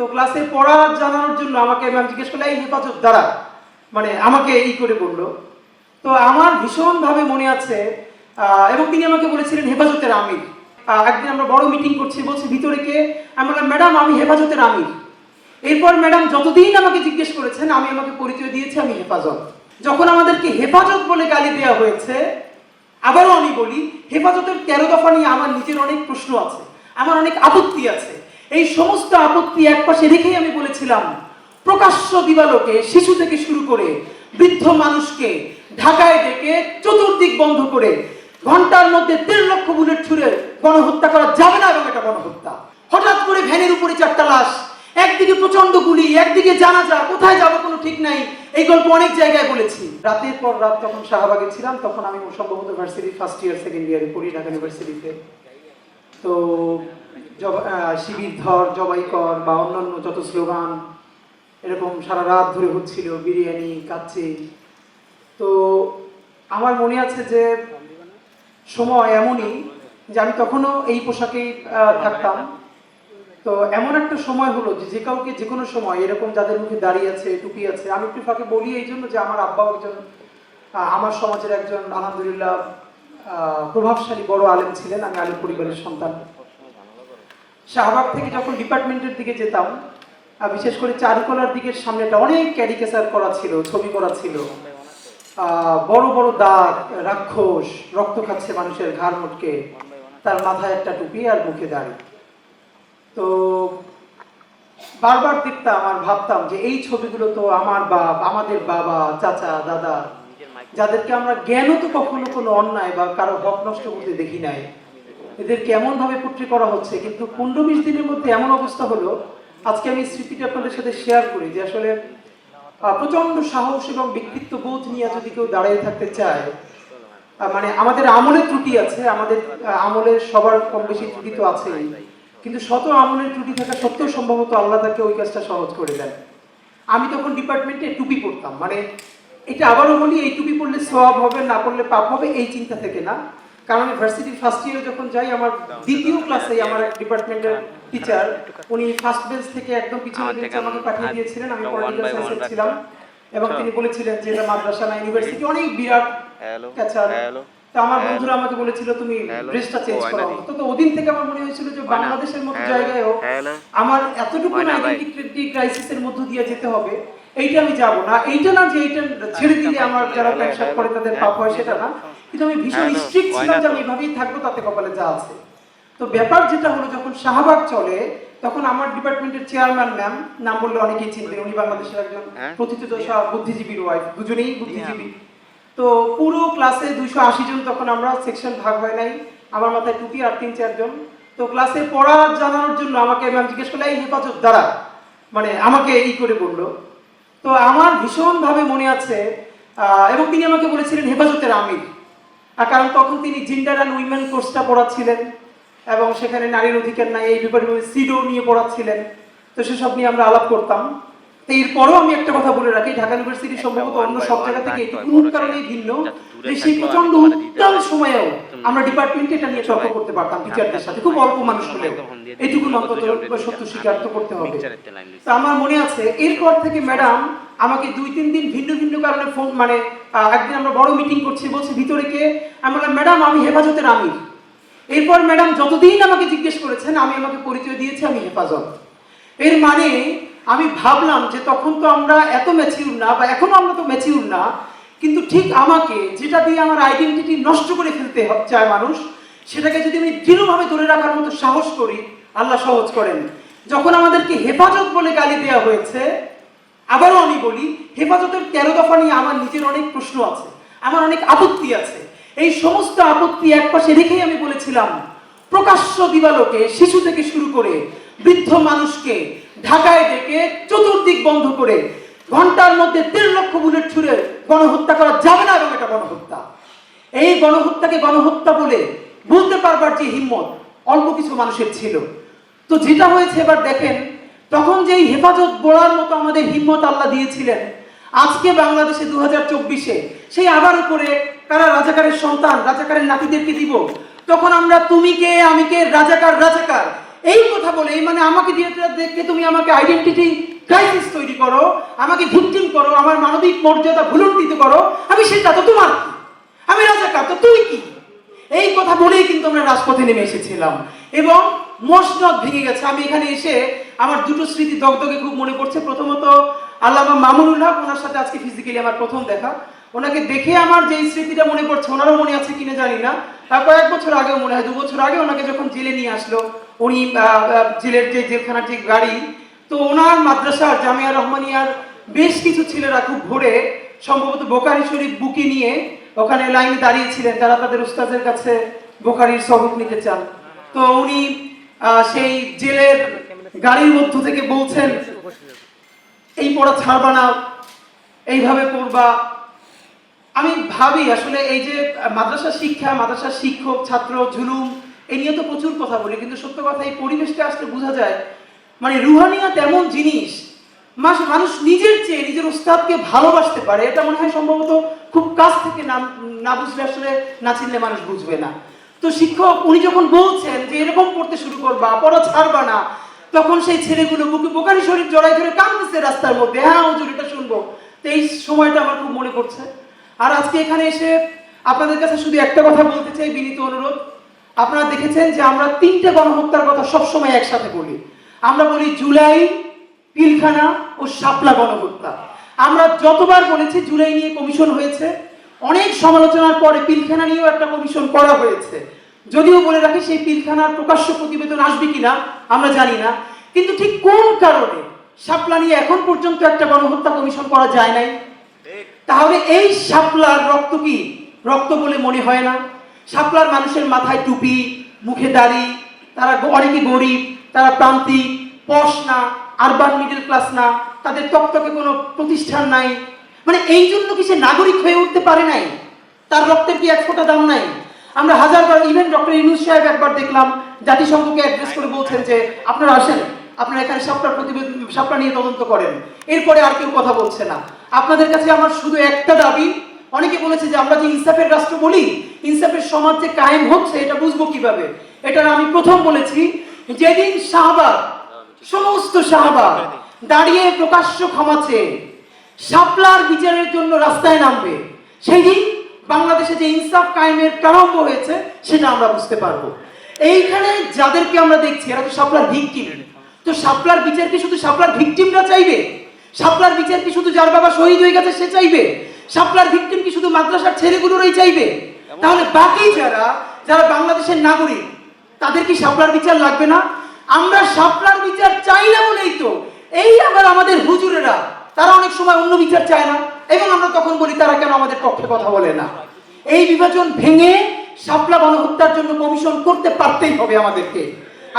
তো ক্লাসে পড়া জানানোর জন্য আমাকে ম্যাম জিজ্ঞেস করলে এই হেফাজত দ্বারা মানে আমাকে এই করে বললো। তো আমার ভীষণভাবে মনে আছে এবং তিনি আমাকে বলেছিলেন হেফাজতের আমির। একদিন আমরা বড় মিটিং করছি, বলছি ভিতরে কে? আমি বললাম ম্যাডাম আমি হেফাজতের আমির। এরপর ম্যাডাম যতদিন আমাকে জিজ্ঞেস করেছেন আমি আমাকে পরিচয় দিয়েছি আমি হেফাজত। যখন আমাদেরকে হেফাজত বলে গালি দেওয়া হয়েছে, আবারও আমি বলি হেফাজতের 13 দফা নিয়ে আমার নিজের অনেক প্রশ্ন আছে, আমার অনেক আপত্তি আছে। এই সমস্ত আপত্তি একপাশে রেখেই আমি বলেছিলাম প্রকাশ্য দিবালোকে শিশু থেকে শুরু করে বৃদ্ধ মানুষকে ঢাকায় ডেকে চতুর্দিক বন্ধ করে ঘন্টার মধ্যে 1.5 লক্ষ বুলেট ছুড়ে গণহত্যা করা যাবে না, এবং এটা গণহত্যা। হঠাৎ করে ভ্যানের উপরে 4টা লাশ, একদিকে প্রচন্ড গুলি, একদিকে জানাজা, কোথায় যাবো কোনো ঠিক নাই। এই গল্প অনেক জায়গায় বলেছি। রাতের পর রাত তখন শাহবাগে ছিলাম, তখন আমি সম্ভবত ভার্সিটি ফার্স্ট ইয়ার সেকেন্ড ইয়ারে পড়ি ঢাকা ইউনিভার্সিটিতে। তো শিবির ধর, জবাই কর বা অন্যান্য যত স্লোগান এরকম সারা রাত ধরে হচ্ছিল, বিরিয়ানি কাচ্চি। তো আমার মনে আছে যে সময় এমনই যে আমি তখনও এই পোশাকেই থাকতাম। তো এমন একটা সময় হলো যে কাউকে যে কোনো সময় এরকম যাদের মুখে দাঁড়িয়ে আছে, টুপি আছে, আমি একটু ফাঁকে বলি এই জন্য যে আমার আব্বাও একজন আমার সমাজের একজন আলহামদুলিল্লাহ প্রভাবশালী বড় আলেম ছিলেন। আমি আলেম পরিবারের সন্তান। শাহবাগ থেকে যখন ডিপার্টমেন্টের দিকে যেতাম, বিশেষ করে চারুকলার দিকের সামনেটা অনেক ক্যারিকেচার করা ছিল, ছবি করা ছিল, বড় বড় দাঁত, রাক্ষস, রক্ত খাচ্ছে মানুষের ঘাড় মুটকে, তার মাথায় একটা টুপি আর মুখে দাঁড়ি। তো বারবার দেখতাম আর ভাবতাম যে এই ছবিগুলো তো আমার বাপ, আমাদের বাবা, চাচা, দাদা, যাদেরকে আমরা জ্ঞানও তো কখনো কোনো অন্যায় বা কারো হক নষ্ট করতে দেখি নাই, এদের কেমন ভাবে পুত্রি করা হচ্ছে। কিন্তু 15-20 দিনের মধ্যে এমন অবস্থা হলো, আজকে আমি স্মৃতিটা আপনাদের সাথে শেয়ার করি যে আসলে প্রচন্ড সাহস এবং ব্যক্তিত্ব বোধ নিয়ে যদি কেউ দাঁড়িয়ে থাকতে চায়, মানে আমাদের আমলের ত্রুটি আছে, আমাদের আমলের সবার কম বেশি ত্রুটি তো আছেই, কিন্তু শত আমলের ত্রুটি থাকা সত্ত্বেও সম্ভবত আল্লাহ তাকে ওই কাজটা সহজ করে দেন। আমি তখন ডিপার্টমেন্টে টুপি পরতাম, মানে এটা আবারও বলি এই টুপি পরলে সওয়াব হবে, না পরলে পাপ হবে এই চিন্তা থেকে না। কারণ আমি ভার্সিটির ফার্স্ট ইয়ারে যখন যাই, আমার দ্বিতীয় ক্লাসে আমার ডিপার্টমেন্টের টিচার, উনি ফার্স্ট বেঞ্চ থেকে একদম পিছনের বেঞ্চে আমাকে পাঠিয়ে দিয়েছিলেন। আমি পলিটিক্যাল সায়েন্সে ছিলাম এবং তিনি বলেছিলেন যে এটা মাদ্রাসা না ইউনিভার্সিটি, অনেক বিরাট ক্যাচার। তো আমার বন্ধুরা আমাকে বলেছিল তুমি ড্রেসটা চেঞ্জ করো। তো ওদিন থেকে আমার মনে হয়েছিল যে বাংলাদেশের মতো জায়গায়ও আমার এতটুকু আইডেন্টিটি ক্রাইসিসের মধ্য দিয়ে যেতে হবে, এইটা আমি যাব না। এইটা না যে এইটা ছেড়ে দিলে আমার যারা প্যান্ট শার্ট করে তাদের পাপ হয়, সেটা না, কিন্তু আমি ভীষণ স্ট্রিক্ট ছিলাম যে আমি এভাবেই থাকবো, তাতে কপালে যা আছে। তো ব্যাপার যেটা হলো, যখন শাহবাগ চলে তখন আমার ডিপার্টমেন্টের চেয়ারম্যান ম্যাম, নাম বললে অনেকেই চিনবেন, উনি বাংলাদেশের একজন প্রথিতযশা বুদ্ধিজীবীর ওয়াইফ, দুজনেই বুদ্ধিজীবী। তো পুরো ক্লাসে 280 জন, তখন আমরা সেকশন ভাগ হয় নাই, আমার মাথায় টুপি আর 3-4 জন। তো ক্লাসে পড়া জানানোর জন্য আমাকে ম্যাম জিজ্ঞেস করলে এই হেফাজত দ্বারা মানে আমাকে এই করে বললো। তো আমার ভীষণভাবে মনে আছে এবং তিনি আমাকে বলেছিলেন হেফাজতের আমির, কারণ তখন তিনি জেন্ডার অ্যান্ড উইমেন কোর্সটা পড়াচ্ছিলেন এবং সেখানে নারীর অধিকার নাই এই ব্যাপারে সিডো নিয়ে পড়াচ্ছিলেন। তো সেসব নিয়ে আমরা আলাপ করতাম। তো এরপরও আমি একটা কথা বলে রাখি, ঢাকা ইউনিভার্সিটি সম্ভবত অন্য সব জায়গা থেকে এটুকু কারণেই ভিন্ন যে সেই প্রচন্ড উত্তাল সময়েও আমরা ডিপার্টমেন্টে এটা নিয়ে তর্ক করতে পারতাম টিচারদের সাথে, খুব অল্প মানুষ হলেও এইটুকু অন্তত সত্য স্বীকার তো করতে হবে। তো আমার মনে আছে এরপর থেকে ম্যাডাম আমাকে 2-3 দিন ভিন্ন ভিন্ন কারণে ফোন, মানে একদিন আমরা বড় মিটিং করছি, বলছি ভিতরে কে? আমি বললাম ম্যাডাম আমি হেফাজতের আমির। এরপর ম্যাডাম যতদিন আমাকে জিজ্ঞেস করেছেন আমি আমাকে পরিচয় দিয়েছি আমি হেফাজত। এর মানে আমি ভাবলাম যে তখন তো আমরা এত ম্যাচিউর না, বা এখনো আমরা তো ম্যাচিউর না, কিন্তু ঠিক আমাকে যেটা দিয়ে আমার আইডেন্টিটি নষ্ট করে ফেলতে চায় মানুষ, সেটাকে যদি আমি দৃঢ়ভাবে ধরে রাখার মতো সাহস করি, আল্লাহ সহজ করেন। যখন আমাদেরকে হেফাজত বলে গালি দেওয়া হয়েছে, আবারও আমি বলি হেফাজতের 13 দফা নিয়ে আমার নিজের অনেক প্রশ্ন আছে, আমার অনেক আপত্তি আছে। এই সমস্ত আপত্তি একপাশে রেখেই আমি বলেছিলাম প্রকাশ্য দিবালোকে শিশু থেকে শুরু করে বৃদ্ধ মানুষকে ঢাকায় ডেকে চতুর্দিক বন্ধ করে ঘন্টার মধ্যে 1.5 লক্ষ বুলেট ছুড়ে গণহত্যা করা যাবে না, এবং এটা গণহত্যা। এই গণহত্যাকে গণহত্যা বলে বলতে পারবার যে হিম্মত অল্প কিছু মানুষের ছিল। তো যেটা হয়েছে এবার দেখেন, তখন যেই হেফাজত বলার মতো আমাদের হিম্মত আল্লাহ দিয়েছিলেন, আজকে বাংলাদেশে 2024-এ সেই আবার উপরে কারা রাজাকারের সন্তান, রাজাকারের নাতিদেরকে দিব, তখন আমরা তুমি কে আমি কে, রাজাকার রাজাকার এই কথা বলে মানে আমাকে দিয়ে দেখে তুমি আমাকে আইডেন্টিটি ক্রাইসিস তৈরি করো, আমাকে ভিকটিম করো, আমার মানবিক মর্যাদা ভুলুণ্ঠিত করো, আমি সেটা তো তোমার কি, আমি রাজাকার তো তুই কি, এই কথা বলেই কিন্তু আমরা রাজপথে নেমে এসেছিলাম এবং মসনদ ভেঙে গেছে। আমি এখানে এসে আমার দুটো স্মৃতি দগদগে খুব মনে পড়ছে। প্রথমত আল্লামা মামুনুল হক, ওনার সাথে আজকে ফিজিক্যালি আমার প্রথম দেখা। ওনাকে দেখে আমার যে স্মৃতিটা মনে পড়ছে, ওনারও মনে আছে কিনা জানি না, কয়েক বছর আগেও মনে হয় 2 বছর আগে ওনাকে যখন জেলে নিয়ে আসলো, উনি জেলের যে জেলখানার যে গাড়ি, তো ওনার মাদ্রাসার জামিয়া রহমানিয়ার বেশ কিছু ছেলেরা খুব ভোরে সম্ভবত বোখারি শরীফ বুকে নিয়ে ওখানে লাইনে দাঁড়িয়েছিলেন, তারা তাদের উস্তাদের কাছে বোখারির সবক নিতে চান। তো উনি সেই জেলের গাড়ির মধ্য থেকে বলছেন, এই পড়া ছাড়বা না, এইভাবে পড়বা। আমি ভাবি আসলে এই যে মাদ্রাসা শিক্ষা, মাদ্রাসা শিক্ষক ছাত্র ঝুলুম, এই নিয়ে তো প্রচুর কথা বলি, কিন্তু সত্য কথা এই পরিবেশটা আসলে বোঝা যায় মানে রুহানিয়াত এমন জিনিস, মানুষ নিজের চেয়ে নিজের উস্তাদকে ভালোবাসতে পারে, এটা মনে হয় সম্ভবত খুব কাছ থেকে না বুঝলে আসলে না চিনলে মানুষ বুঝবে না। তো শিক্ষক উনি যখন বলছেন যে এরকম পড়তে শুরু করবা, পড়া ছাড়বা না, তখন সেই ছেলেগুলো বুকে বোখারি শরীফ জড়াই ধরে কাঁদতেছে রাস্তার মধ্যে, হ্যাঁ হুজুর এটা শুনবো। তো এই সময়টা আমার খুব মনে পড়ছে। আর আজকে এখানে এসে আপনাদের কাছে শুধু একটা কথা বলতে চাই, বিনীত অনুরোধ। আপনারা দেখেছেন যে আমরা 3টে গণহত্যার কথা সবসময় একসাথে বলি। আমরা বলি জুলাই, পিলখানা ও শাপলা গণহত্যা। আমরা যতবার বলেছি জুলাই নিয়ে কমিশন হয়েছে, অনেক সমালোচনার পরে পিলখানা নিয়েও একটা কমিশন করা হয়েছে। যদিও বলে রাখি সেই পিলখানার প্রকাশ্য প্রতিবেদন আসবে কিনা আমরা জানি না, কিন্তু ঠিক কোন কারণে শাপলা নিয়ে এখন পর্যন্ত একটা গণহত্যা কমিশন করা যায় নাই? তাহলে এই শাপলার রক্ত কি রক্ত বলে মনে হয় না? শাপলার মানুষের মাথায় টুপি, মুখে দাড়ি, তারা অনেকে গরিব, তারা প্রান্তিক, পশ না, আরবান মিডল ক্লাস না, তাদের তকতকে কোনো প্রতিষ্ঠান নাই, মানে এই জন্য কি সে নাগরিক হয়ে উঠতে পারে নাই? তার রক্তের কি এক ফোঁটা দাম নাই? আমরা হাজারবার, ইভেন ডক্টর ইউনূস সাহেব একবার দেখলাম জাতিসংঘকে অ্যাড্রেস করে বলছেন যে আপনারা আসেন, আপনারা এখানে শাপলার প্রতিবেদন, শাপলা নিয়ে তদন্ত করেন। এরপরে আর কেউ কথা বলছে না। আপনাদের কাছে আমার শুধু একটা দাবি, অনেকে বলেছে যে আমরা যে ইনসাফের রাষ্ট্র বলি, ইনসাফের সমাজ যে কায়েম হচ্ছে এটা বুঝবো কিভাবে? এটা আমি প্রথম বলেছি, যেদিন শাহবাগ, সমস্ত শাহবাগ দাঁড়িয়ে প্রকাশ্য ক্ষমা চেয়ে শাপলার বিচারের জন্য রাস্তায় নামবে, সেই দিন বাংলাদেশে যে ইনসাফ কায়েমের প্রারম্ভ হয়েছে সেটা আমরা বুঝতে পারবো। এইখানে যাদেরকে আমরা দেখছি এরা তো শাপলার ভিকটিম। তো শাপলার বিচার কি শুধু শাপলার ভিকটিমরা চাইবে? শাপলার বিচার কি শুধু যার বাবা শহীদ হয়ে গেছে সে চাইবে? শাপলার ভিকটিম কি শুধু মাদ্রাসার ছেলেগুলোরই চাইবে? তাহলে বাকি যারা যারা বাংলাদেশের নাগরিক তাদের কি শাপলার বিচার লাগবে না? আমরা শাপলার বিচার চাই না বলেই তো এই আবার আমাদের হুজুরেরা তারা অনেক সময় অন্য বিচার চায় না, এবং আমরা তখন বলি তারা কেন আমাদের পক্ষে কথা বলে না। এই বিভাজন ভেঙে শাপলা গণহত্যার জন্য কমিশন করতে পারতেই হবে আমাদেরকে।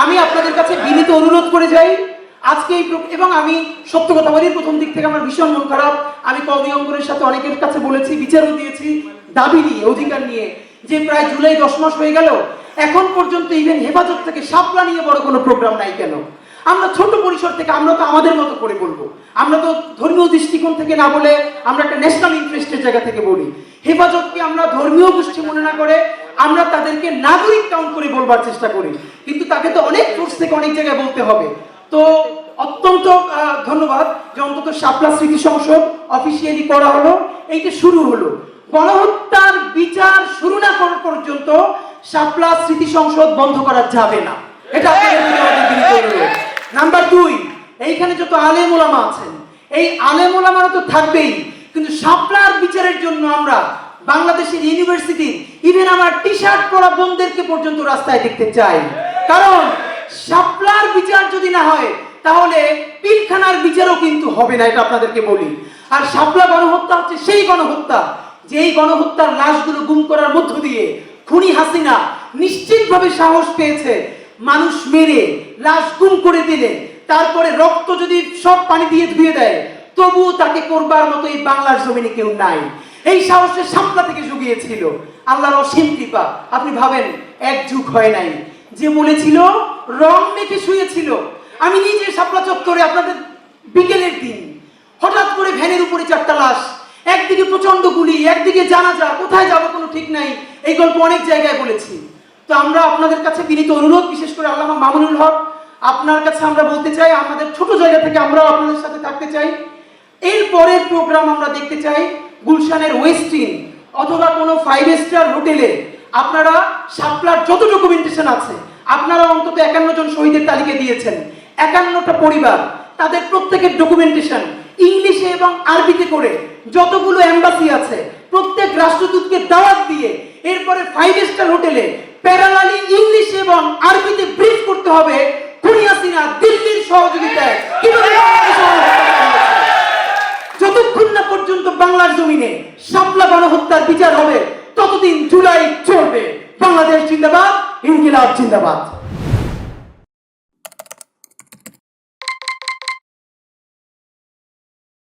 আমি আপনাদের কাছে বিনীত অনুরোধ করে যাই আজকে এবং আমি সত্য কথা বলি, প্রথম দিক থেকে আমার ভীষণ মন খারাপ। আমি কওমি অঙ্গনের সাথে অনেকের কাছে বলেছি, বিচারও দিয়েছি দাবি নিয়ে, অধিকার নিয়ে, যে প্রায় জুলাই 10 মাস হয়ে গেল, এখন পর্যন্ত ইভেন হেফাজত থেকে শাপলা নিয়ে বড় কোনো প্রোগ্রাম নাই কেন? আমরা ছোট পরিসর থেকে, আমরা তো আমাদের মতো করে বলবো, আমরা তো ধর্মীয় দৃষ্টিকোণ থেকে না বলে আমরা একটা ন্যাশনাল ইন্টারেস্টের জায়গা থেকে বলি। হেফাজতকে আমরা ধর্মীয় গোষ্ঠী মনে না করে আমরা তাদেরকে নাগরিক কাউন্ট করে বলবার চেষ্টা করি, কিন্তু তাকে তো অনেক সোর্স থেকে অনেক জায়গায় বলতে হবে। তো অত্যন্ত ধন্যবাদ যে অন্তত শাপলা স্মৃতি সংসদ অফিসিয়ালি করা হলো, এইটা শুরু হলো। গণহত্যার বিচার শুরু না করা পর্যন্ত শাপলা স্মৃতি সংসদ বন্ধ করা যাবে না, এটা আপনাদের আমাদের বিনীত অনুরোধ। নাম্বার 2, এইখানে যত আলেম ওলামা আছেন, এই আলেম ওলামারা তো থাকবেই, কিন্তু শাপলার বিচারের জন্য আমরা বাংলাদেশের ইউনিভার্সিটি, ইভেন আমার টি শার্ট পরা বোনদেরকে পর্যন্ত রাস্তায় দেখতে চাই। কারণ শাপলার বিচার যদি না হয় তাহলে পিলখানার বিচারও কিন্তু হবে না, এটা আপনাদেরকে বলি। আর শাপলা গণহত্যা হচ্ছে সেই গণহত্যা যেই গণহত্যার লাশগুলো গুম করার মধ্য দিয়ে খুনি হাসিনা নিশ্চিতভাবে সাহস পেয়েছে মানুষ মেরে লাশ গুম করে দিলে তারপরে রক্ত যদি সব পানি দিয়ে ধুয়ে দেয় তবুও তাকে করবার মতো এই বাংলার জমিনে কেউ নাই। এই সাহসের শাপলা থেকে জুগিয়েছিল আল্লাহর অসীম কৃপা। আপনি ভাবেন 1 যুগ হয় নাই, যে বলেছিল রং মেখে শুয়েছিল। আমি নিজে শাপলা চত্বরে আপনাদের বিকেলের দিন হঠাৎ করে ভ্যানের উপরে 4টা লাশ, একদিকে প্রচন্ড গুলি, একদিকে জানাজা, কোথায় যাবো কোনো ঠিক নাই, এই গল্প অনেক জায়গায় বলেছি। তো আমরা আপনাদের কাছে বিনীত অনুরোধ, বিশেষ করে আল্লামা মামুনুল হক, আপনার কাছে আমরা বলতে চাই, আমাদের ছোট জায়গা থেকে আমরাও আপনাদের সাথে থাকতে চাই। এর পরের প্রোগ্রাম আমরা দেখতে চাই গুলশানের ওয়েস্টিন অথবা কোনো 5 স্টার হোটেলে আপনারা শাপলার যত ডকুমেন্টেশন আছে, আপনারা অন্তত 51 জন শহীদের তালিকা দিয়েছেন, 51টা পরিবার, তাদের প্রত্যেকের ডকুমেন্টেশন ইংলিশে এবং আরবিতে করে যতগুলো এম্বাসি আছে প্রত্যেক রাষ্ট্রদূতকে দাওয়াত দিয়ে এরপরে 5 স্টার হোটেলে প্যারালালি ইংলিশ এবং আরবিতে ব্রিফ করতে হবে খুনি হাসিনা দিল্লির সহযোগিতায় কিভাবে যতক্ষণ না পর্যন্ত বাংলার জমিনে শাপলা গণহত্যার বিচার হবে ততদিন জুলাই চলবে। বাংলাদেশ জিন্দাবাদ, ইনকিলাব জিন্দাবাদ।